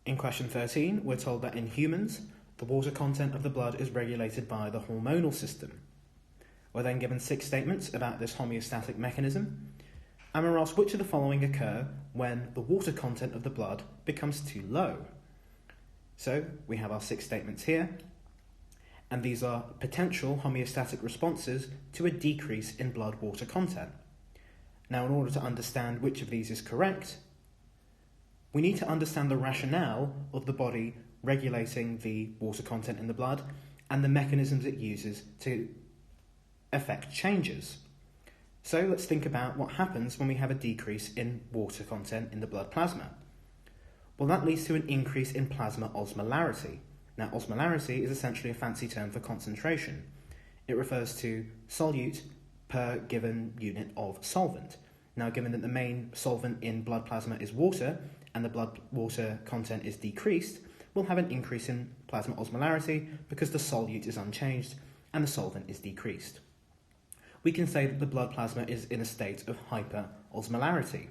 In question 13, we're told that in humans, the water content of the blood is regulated by the hormonal system. We're then given 6 statements about this homeostatic mechanism, and we're asked which of the following occur when the water content of the blood becomes too low. So we have our 6 statements here, and these are potential homeostatic responses to a decrease in blood water content. Now, in order to understand which of these is correct, we need to understand the rationale of the body regulating the water content in the blood and the mechanisms it uses to affect changes. So let's think about what happens when we have a decrease in water content in the blood plasma. Well, that leads to an increase in plasma osmolarity. Now, osmolarity is essentially a fancy term for concentration. It refers to solute per given unit of solvent. Now, given that the main solvent in blood plasma is water, and the blood water content is decreased, we'll have an increase in plasma osmolarity because the solute is unchanged and the solvent is decreased. We can say that the blood plasma is in a state of hyperosmolarity.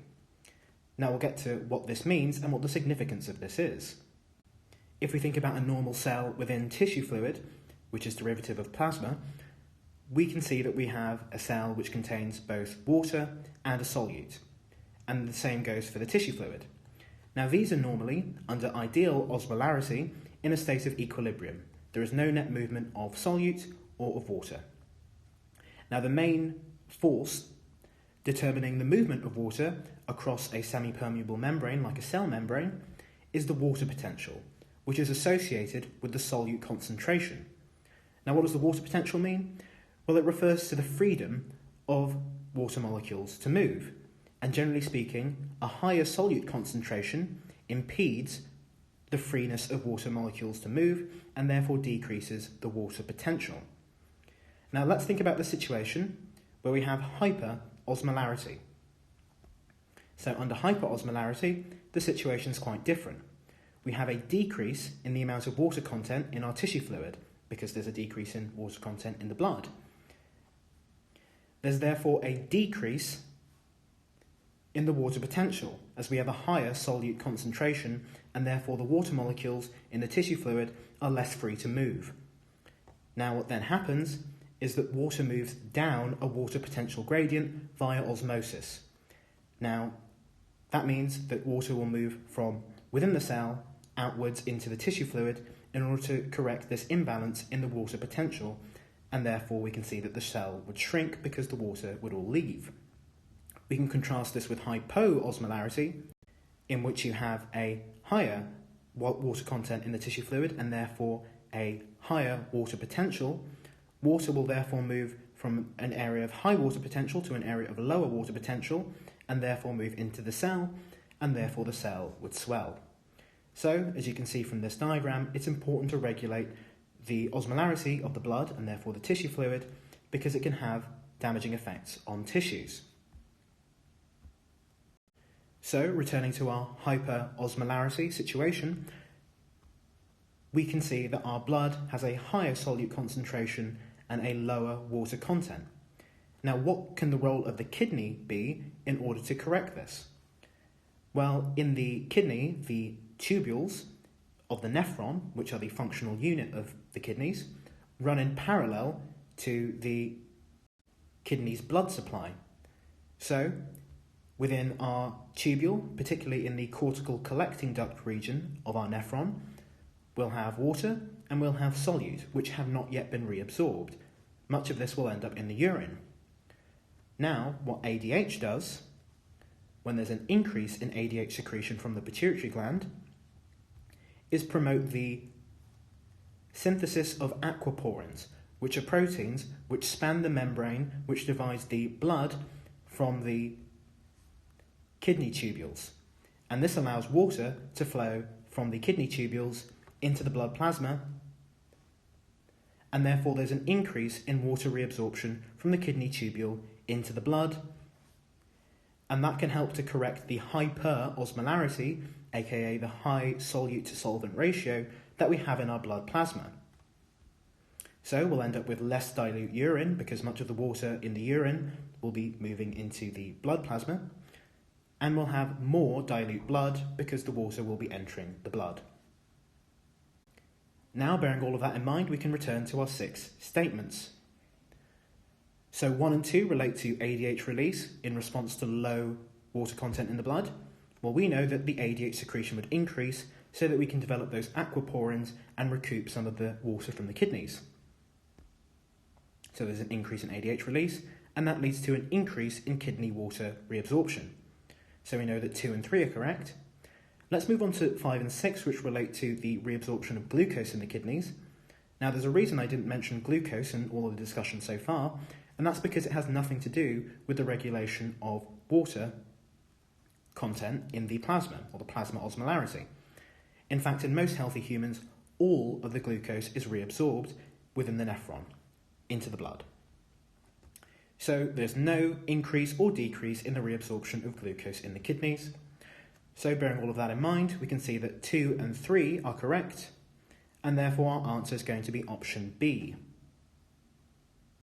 Now we'll get to what this means and what the significance of this is. If we think about a normal cell within tissue fluid, which is derivative of plasma, we can see that we have a cell which contains both water and a solute, and the same goes for the tissue fluid. Now these are normally, under ideal osmolarity, in a state of equilibrium. There is no net movement of solute or of water. Now the main force determining the movement of water across a semi-permeable membrane, like a cell membrane, is the water potential, which is associated with the solute concentration. Now what does the water potential mean? Well, it refers to the freedom of water molecules to move. And generally speaking, a higher solute concentration impedes the freeness of water molecules to move and therefore decreases the water potential. Now let's think about the situation where we have hyperosmolarity. So under hyperosmolarity, the situation is quite different. We have a decrease in the amount of water content in our tissue fluid because there's a decrease in water content in the blood. There's therefore a decrease in the water potential, as we have a higher solute concentration, and therefore the water molecules in the tissue fluid are less free to move. Now what then happens is that water moves down a water potential gradient via osmosis. Now that means that water will move from within the cell outwards into the tissue fluid in order to correct this imbalance in the water potential, and therefore we can see that the cell would shrink because the water would all leave. We can contrast this with hypoosmolarity, in which you have a higher water content in the tissue fluid and therefore a higher water potential. Water will therefore move from an area of high water potential to an area of lower water potential and therefore move into the cell, and therefore the cell would swell. So, as you can see from this diagram, it's important to regulate the osmolarity of the blood and therefore the tissue fluid because it can have damaging effects on tissues. So, returning to our hyperosmolarity situation, we can see that our blood has a higher solute concentration and a lower water content. Now, what can the role of the kidney be in order to correct this? Well, in the kidney, the tubules of the nephron, which are the functional unit of the kidneys, run in parallel to the kidney's blood supply. So, within our tubule, particularly in the cortical collecting duct region of our nephron, we'll have water and we'll have solute, which have not yet been reabsorbed. Much of this will end up in the urine. Now, what ADH does, when there's an increase in ADH secretion from the pituitary gland, is promote the synthesis of aquaporins, which are proteins which span the membrane which divides the blood from the kidney tubules. And this allows water to flow from the kidney tubules into the blood plasma, and therefore there's an increase in water reabsorption from the kidney tubule into the blood, and that can help to correct the hyperosmolarity, aka the high solute to solvent ratio that we have in our blood plasma. So we'll end up with less dilute urine because much of the water in the urine will be moving into the blood plasma. and will have more dilute blood because the water will be entering the blood. Now, bearing all of that in mind, we can return to our 6 statements. So 1 and 2 relate to ADH release in response to low water content in the blood. Well, we know that the ADH secretion would increase so that we can develop those aquaporins and recoup some of the water from the kidneys. So there's an increase in ADH release, and that leads to an increase in kidney water reabsorption. So we know that 2 and 3 are correct. Let's move on to 5 and 6, which relate to the reabsorption of glucose in the kidneys. Now, there's a reason I didn't mention glucose in all of the discussion so far, and that's because it has nothing to do with the regulation of water content in the plasma, or the plasma osmolarity. In fact, in most healthy humans, all of the glucose is reabsorbed within the nephron into the blood. So there's no increase or decrease in the reabsorption of glucose in the kidneys. So bearing all of that in mind, we can see that 2 and 3 are correct, and therefore our answer is going to be option B.